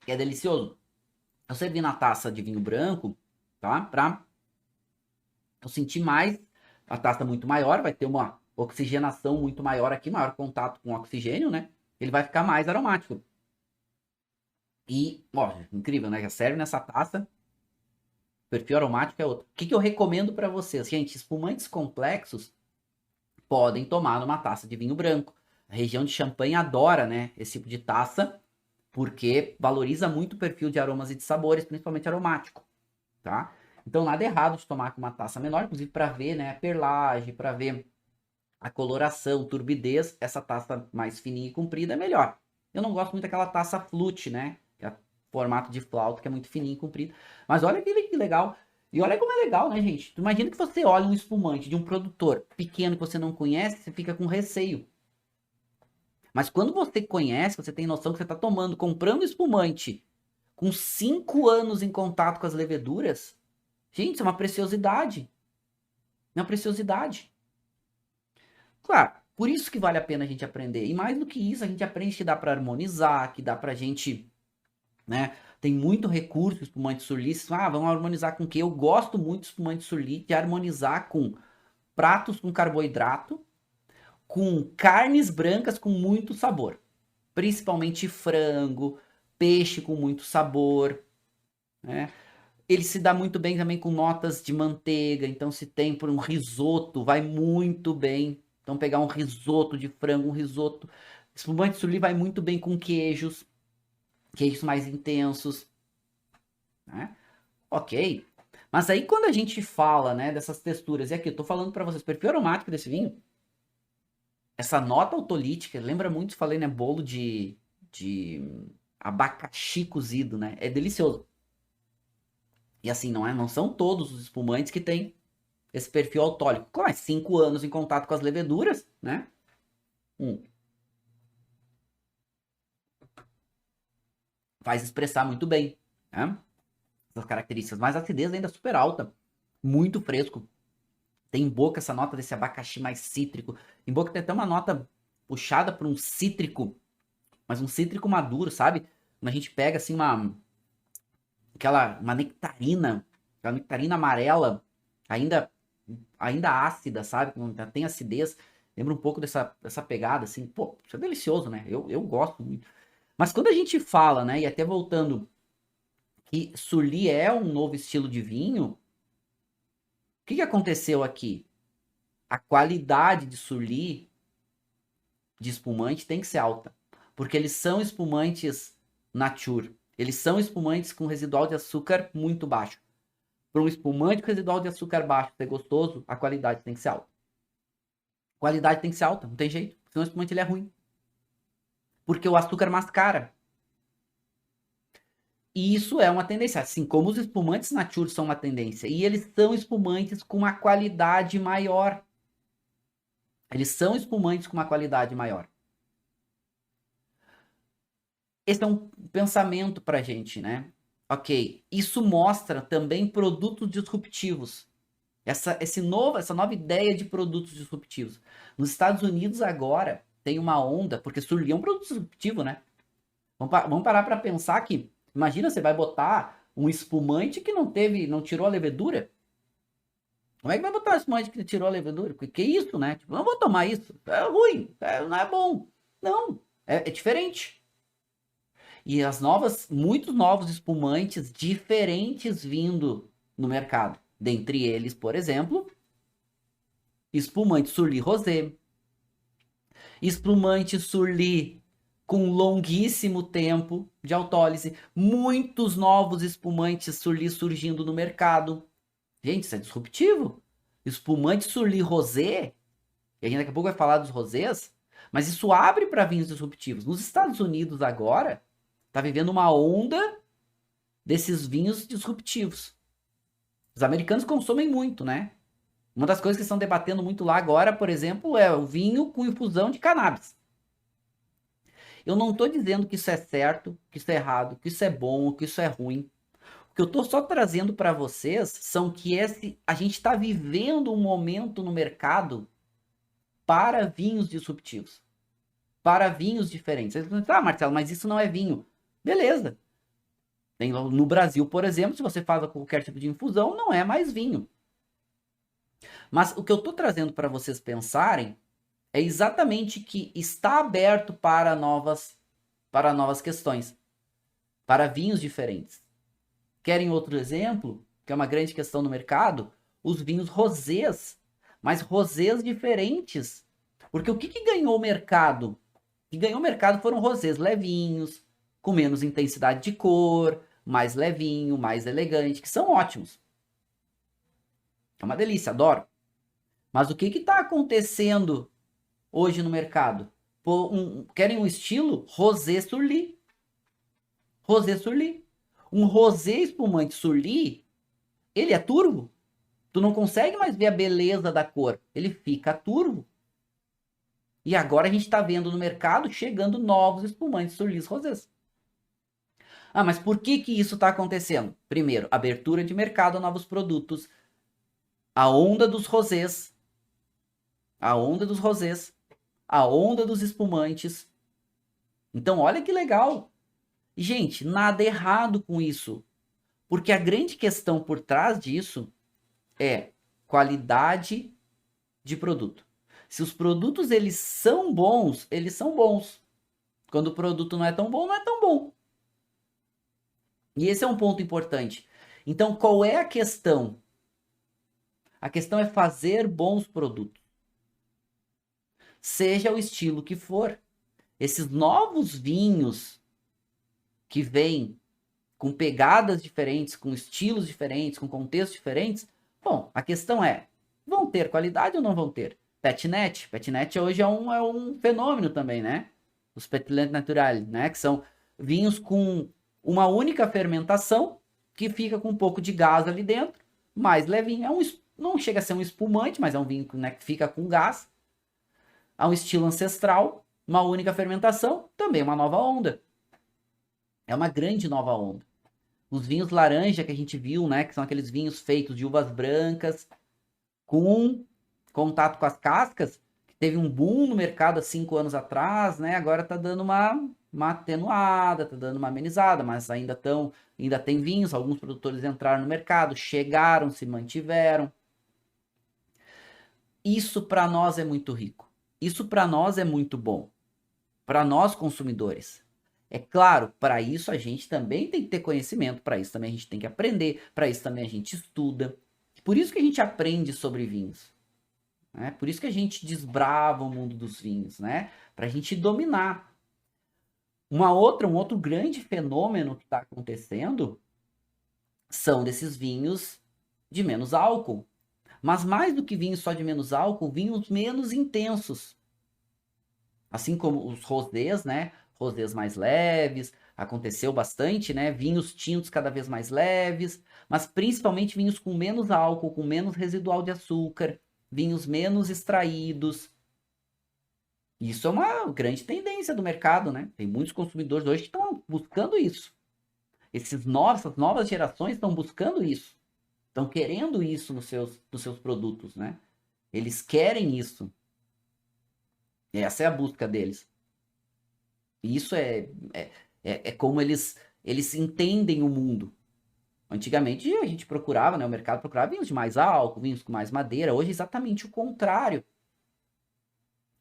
[SPEAKER 1] É delicioso. Eu servi na taça de vinho branco, tá? Pra eu sentir mais, a taça muito maior, vai ter uma oxigenação muito maior aqui, maior contato com o oxigênio, né? Ele vai ficar mais aromático. E, ó, incrível, né? Já serve nessa taça. Perfil aromático é outro. O que eu recomendo para vocês? Gente, espumantes complexos podem tomar numa taça de vinho branco. A região de Champagne adora, né, esse tipo de taça, porque valoriza muito o perfil de aromas e de sabores, principalmente aromático, tá? Então, nada errado de tomar com uma taça menor, inclusive para ver, né, a perlagem, para ver a coloração, turbidez, essa taça mais fininha e comprida é melhor. Eu não gosto muito daquela taça flute, né? Que é formato de flauta, que é muito fininho e comprido. Mas olha que legal. E olha como é legal, né, gente? Tu imagina que você olha um espumante de um produtor pequeno que você não conhece, você fica com receio. Mas quando você conhece, você tem noção que você está tomando, comprando espumante com 5 anos em contato com as leveduras, gente, isso é uma preciosidade. É uma preciosidade. Claro, por isso que vale a pena a gente aprender. E mais do que isso, a gente aprende que dá para harmonizar, que dá pra gente, né? Tem muito recurso espumante surli. Vamos harmonizar com o quê? Eu gosto muito de espumante surli de harmonizar com pratos com carboidrato com carnes brancas com muito sabor. Principalmente frango, peixe com muito sabor, né? Ele se dá muito bem também com notas de manteiga, então se tem por um risoto, vai muito bem. Então pegar um risoto de frango, um risoto. Espumante Surli vai muito bem com queijos, queijos mais intensos, né? Ok. Mas aí quando a gente fala, né, dessas texturas, e aqui eu tô falando para vocês, perfil aromático desse vinho, essa nota autolítica, lembra muito, falei, né, bolo de abacaxi cozido, né? É delicioso. E assim, não são todos os espumantes que têm esse perfil alcoólico. Com mais 5 anos em contato com as leveduras, né? Faz expressar muito bem, né? Essas características. Mas a acidez ainda é super alta. Muito fresco. Tem em boca essa nota desse abacaxi mais cítrico. Em boca tem até uma nota puxada por um cítrico, mas um cítrico maduro, sabe? Quando a gente pega assim uma nectarina, aquela nectarina amarela, ainda ácida, sabe? Ainda tem acidez. Lembra um pouco dessa pegada, assim. Pô, isso é delicioso, né? Eu gosto muito. Mas quando a gente fala, né? E até voltando, que Surli é um novo estilo de vinho, o que aconteceu aqui? A qualidade de Surli, de espumante, tem que ser alta. Porque eles são espumantes nature. Eles são espumantes com residual de açúcar muito baixo. Para um espumante com residual de açúcar baixo ser gostoso, a qualidade tem que ser alta. A qualidade tem que ser alta, não tem jeito. Senão o espumante ele é ruim. Porque o açúcar mascara. E isso é uma tendência. Assim como os espumantes nature são uma tendência. E eles são espumantes com uma qualidade maior. Eles são espumantes com uma qualidade maior. Esse é um pensamento pra gente, né? Ok. Isso mostra também produtos disruptivos. Essa nova ideia de produtos disruptivos. Nos Estados Unidos agora tem uma onda, porque Surly é um produto disruptivo, né? Vamos parar para pensar que, imagina, você vai botar um espumante que não tirou a levedura. Como é que vai botar um espumante que tirou a levedura? Que é isso, né? Tipo, não vou tomar isso. É ruim, não é bom. Não, é diferente. E muitos novos espumantes diferentes vindo no mercado. Dentre eles, por exemplo, espumante Surly Rosé, espumante Surly com longuíssimo tempo de autólise, muitos novos espumantes Surly surgindo no mercado. Gente, isso é disruptivo. Espumante Surly Rosé, e a gente daqui a pouco vai falar dos rosés, mas isso abre para vinhos disruptivos. Nos Estados Unidos agora, está vivendo uma onda desses vinhos disruptivos. Os americanos consomem muito, né? Uma das coisas que estão debatendo muito lá agora, por exemplo, é o vinho com infusão de cannabis. Eu não estou dizendo que isso é certo, que isso é errado, que isso é bom, que isso é ruim. O que eu estou só trazendo para vocês são que a gente está vivendo um momento no mercado para vinhos disruptivos, para vinhos diferentes. Você diz, Marcelo, mas isso não é vinho. Beleza. No Brasil, por exemplo, se você faz qualquer tipo de infusão, não é mais vinho. Mas o que eu estou trazendo para vocês pensarem é exatamente que está aberto para novas questões, para vinhos diferentes. Querem outro exemplo, que é uma grande questão no mercado? Os vinhos rosés, mas rosés diferentes. Porque o que ganhou o mercado? O que ganhou o mercado foram rosés levinhos, com menos intensidade de cor, mais levinho, mais elegante, que são ótimos. É uma delícia, adoro. Mas o que está acontecendo hoje no mercado? Querem um estilo rosé surli. Rosé surli. Um rosé espumante surli, ele é turvo. Tu não consegue mais ver a beleza da cor. Ele fica turvo. E agora a gente está vendo no mercado chegando novos espumantes surlis rosés. Ah, mas por que isso está acontecendo? Primeiro, abertura de mercado a novos produtos. A onda dos rosés. A onda dos rosés. A onda dos espumantes. Então, olha que legal. Gente, nada errado com isso. Porque a grande questão por trás disso é qualidade de produto. Se os produtos eles são bons, eles são bons. Quando o produto não é tão bom, não é tão bom. E esse é um ponto importante. Então, qual é a questão? A questão é fazer bons produtos. Seja o estilo que for. Esses novos vinhos que vêm com pegadas diferentes, com estilos diferentes, com contextos diferentes, bom, a questão é, vão ter qualidade ou não vão ter? Petnet hoje é um fenômeno também, né? Os Petit Natural, né? Que são vinhos com uma única fermentação, que fica com um pouco de gás ali dentro, mais levinho. Não chega a ser um espumante, mas é um vinho, né, que fica com gás. Há um estilo ancestral, uma única fermentação, também uma nova onda. É uma grande nova onda. Os vinhos laranja que a gente viu, né, que são aqueles vinhos feitos de uvas brancas, com contato com as cascas, que teve um boom no mercado há 5 anos atrás, né, agora tá dando uma atenuada, tá dando uma amenizada, mas ainda tem vinhos, alguns produtores entraram no mercado, chegaram, se mantiveram. Isso para nós é muito rico. Isso para nós é muito bom. Para nós consumidores. É claro, para isso a gente também tem que ter conhecimento, para isso também a gente tem que aprender, para isso também a gente estuda. Por isso que a gente aprende sobre vinhos. Né? Por isso que a gente desbrava o mundo dos vinhos, né? Para a gente dominar. Um outro grande fenômeno que está acontecendo são desses vinhos de menos álcool. Mas mais do que vinhos só de menos álcool, vinhos menos intensos. Assim como os rosés, né? Rosés mais leves, aconteceu bastante, né? Vinhos tintos cada vez mais leves, mas principalmente vinhos com menos álcool, com menos residual de açúcar, vinhos menos extraídos. Isso é uma grande tendência do mercado, né? Tem muitos consumidores hoje que estão buscando isso. Essas novas gerações estão buscando isso. Estão querendo isso nos seus produtos, né? Eles querem isso. Essa é a busca deles. E isso é como eles entendem o mundo. Antigamente a gente procurava, né? O mercado procurava vinhos de mais álcool, vinhos com mais madeira. Hoje é exatamente o contrário.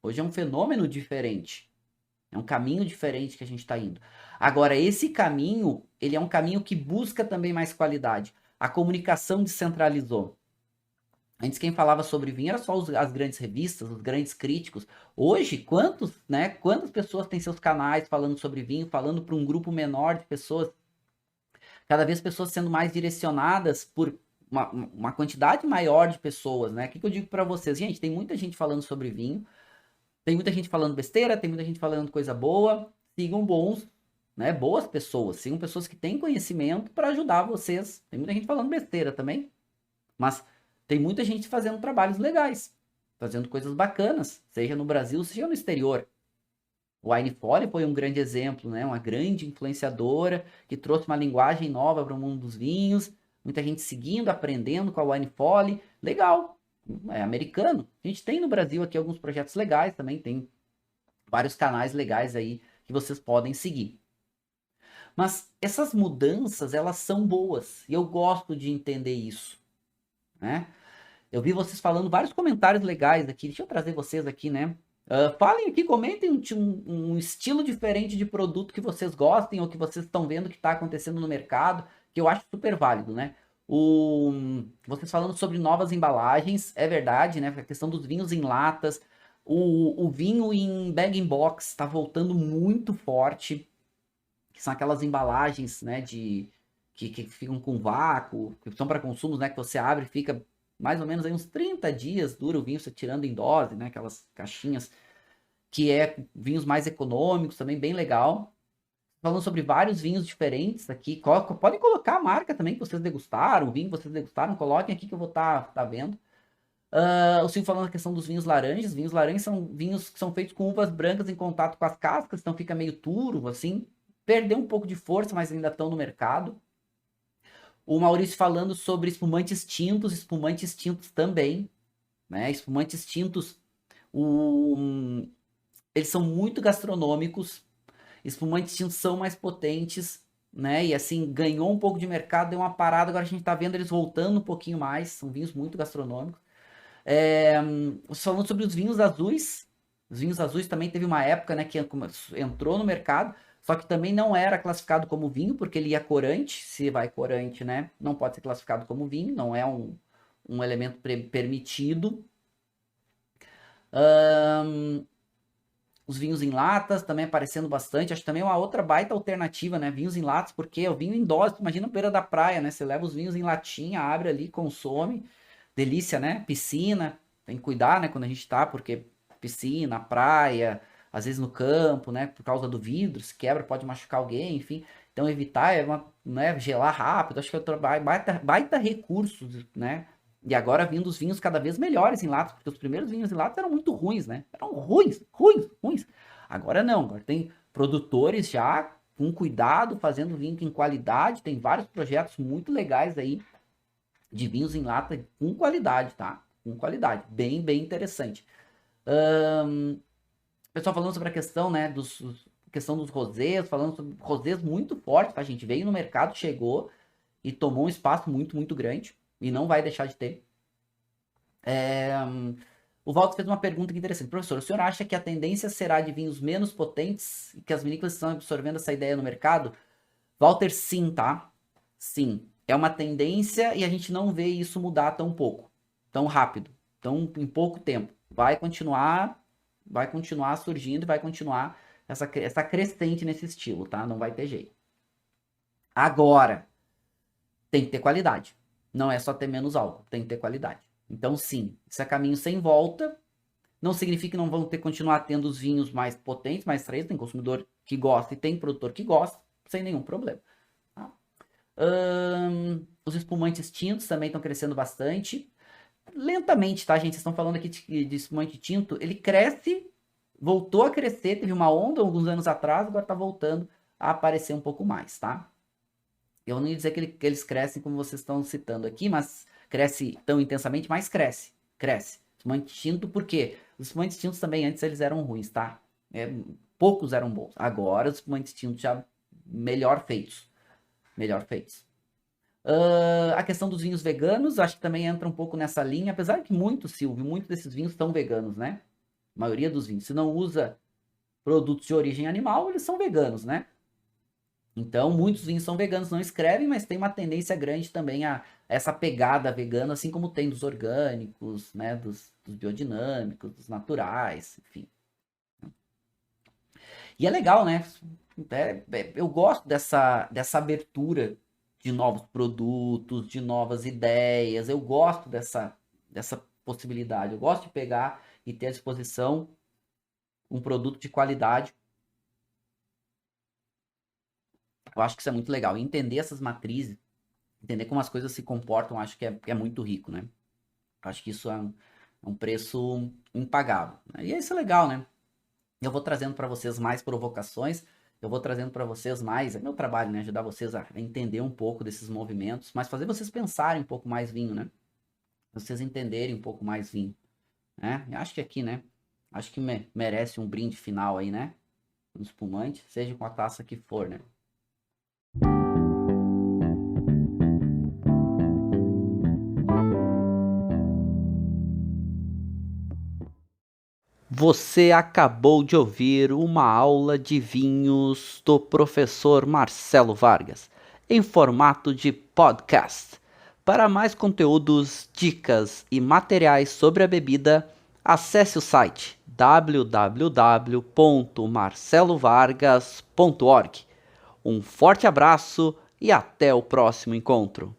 [SPEAKER 1] Hoje é um fenômeno diferente. É um caminho diferente que a gente está indo. Agora, esse caminho, ele é um caminho que busca também mais qualidade. A comunicação descentralizou. Antes quem falava sobre vinho era só as grandes revistas, os grandes críticos. Hoje, quantas pessoas têm seus canais falando sobre vinho, falando para um grupo menor de pessoas? Cada vez pessoas sendo mais direcionadas por uma quantidade maior de pessoas, né? O que eu digo para vocês? Gente, tem muita gente falando sobre vinho, tem muita gente falando besteira, tem muita gente falando coisa boa. Sigam boas pessoas, sigam pessoas que têm conhecimento para ajudar vocês. Tem muita gente falando besteira também, mas tem muita gente fazendo trabalhos legais, fazendo coisas bacanas, seja no Brasil, seja no exterior. O Wine Folly foi um grande exemplo, né? Uma grande influenciadora que trouxe uma linguagem nova para o mundo dos vinhos. Muita gente seguindo, aprendendo com a Wine Folly. Legal, é americano. A gente tem no Brasil aqui alguns projetos legais também, tem vários canais legais aí que vocês podem seguir. Mas essas mudanças, elas são boas e eu gosto de entender isso, né? Eu vi vocês falando vários comentários legais aqui. Deixa eu trazer vocês aqui, né? Falem aqui, comentem um estilo diferente de produto que vocês gostem ou que vocês estão vendo que está acontecendo no mercado, que eu acho super válido, né? Vocês falando sobre novas embalagens, é verdade, né? A questão dos vinhos em latas, o vinho em bag-in-box está voltando muito forte, que são aquelas embalagens, né, que ficam com vácuo, que são para consumo, né, que você abre e fica mais ou menos aí uns 30 dias, dura o vinho, você tirando em dose, né, aquelas caixinhas, que é vinhos mais econômicos, também bem legal. Falando sobre vários vinhos diferentes aqui, podem colocar a marca também que vocês degustaram, o vinho que vocês degustaram, coloquem aqui que eu vou tá vendo. O Silvio falando a questão dos vinhos laranjas. Vinhos laranjas são vinhos que são feitos com uvas brancas em contato com as cascas, então fica meio turvo, assim. Perdeu um pouco de força, mas ainda estão no mercado. O Maurício falando sobre espumantes tintos também, né? Espumantes tintos, eles são muito gastronômicos. Espumantes tintos são mais potentes, né? E assim, ganhou um pouco de mercado, deu uma parada, agora a gente tá vendo eles voltando um pouquinho mais. São vinhos muito gastronômicos. Falando sobre os vinhos azuis. Os vinhos azuis também teve uma época, né, que entrou no mercado, só que também não era classificado como vinho, porque ele ia corante. Se vai corante, né, não pode ser classificado como vinho, não é um elemento permitido. Os vinhos em latas também aparecendo bastante. Acho que também é uma outra baita alternativa, né? Vinhos em latas, porque o vinho em dose, imagina beira da praia, né? Você leva os vinhos em latinha, abre ali, consome. Delícia, né? Piscina, tem que cuidar, né? Quando a gente tá, porque piscina, praia, às vezes no campo, né? Por causa do vidro, se quebra, pode machucar alguém, enfim. Então evitar né? Gelar rápido, acho que é baita recursos, né? E agora vindo os vinhos cada vez melhores em latas, porque os primeiros vinhos em latas eram muito ruins, né? Eram ruins, ruins, ruins. Agora não, agora tem produtores já com cuidado, fazendo vinho em qualidade, tem vários projetos muito legais aí de vinhos em lata com qualidade, tá? Com qualidade, bem interessante. Pessoal falando sobre a questão, né, questão dos rosés, falando sobre rosés muito fortes, tá? A gente veio no mercado, chegou e tomou um espaço muito grande e não vai deixar de ter. O Walter fez uma pergunta interessante. Professor, o senhor acha que a tendência será de vinhos menos potentes e que as vinícolas estão absorvendo essa ideia no mercado? Walter, sim, tá? Sim. É uma tendência e a gente não vê isso mudar tão rápido, em pouco tempo. Vai continuar surgindo e vai continuar essa crescente nesse estilo, tá? Não vai ter jeito. Agora, tem que ter qualidade. Não é só ter menos álcool, tem que ter qualidade. Então, sim, isso é caminho sem volta. Não significa que não vão continuar tendo os vinhos mais potentes, mais frescos. Tem consumidor que gosta e tem produtor que gosta, sem nenhum problema. Tá? Os espumantes tintos também estão crescendo bastante. Lentamente, tá, gente? Vocês estão falando aqui de espumante tinto. Ele cresce, voltou a crescer. Teve uma onda alguns anos atrás, agora está voltando a aparecer um pouco mais, tá? Eu não ia dizer que eles crescem como vocês estão citando aqui, mas cresce tão intensamente, mas cresce. Espumante tinto, por quê? Os espumantes tintos também antes eles eram ruins, tá? Poucos eram bons. Agora os espumantes tintos já melhor feitos. A questão dos vinhos veganos, acho que também entra um pouco nessa linha, apesar que Silvio, muitos desses vinhos são veganos, né? A maioria dos vinhos. Se não usa produtos de origem animal, eles são veganos, né? Então, muitos vinhos são veganos, não escrevem, mas tem uma tendência grande também a essa pegada vegana, assim como tem dos orgânicos, né, dos biodinâmicos, dos naturais, enfim. E é legal, né? Eu gosto dessa abertura de novos produtos, de novas ideias. Eu gosto dessa possibilidade. Eu gosto de pegar e ter à disposição um produto de qualidade. Eu acho que isso é muito legal. E entender essas matrizes, entender como as coisas se comportam, acho que é muito rico, né? Eu acho que isso é um preço impagável. Né? E isso é legal, né? Eu vou trazendo para vocês mais provocações, eu vou trazendo para vocês mais, é meu trabalho, né, ajudar vocês a entender um pouco desses movimentos, mas fazer vocês pensarem um pouco mais vinho, né? Vocês entenderem um pouco mais vinho, né? Eu acho que aqui, né, acho que merece um brinde final aí, né? Um espumante, seja com a taça que for, né? Você acabou de ouvir uma aula de vinhos do professor Marcelo Vargas, em formato de podcast. Para mais conteúdos, dicas e materiais sobre a bebida, acesse o site www.marcelovargas.org. Um forte abraço e até o próximo encontro.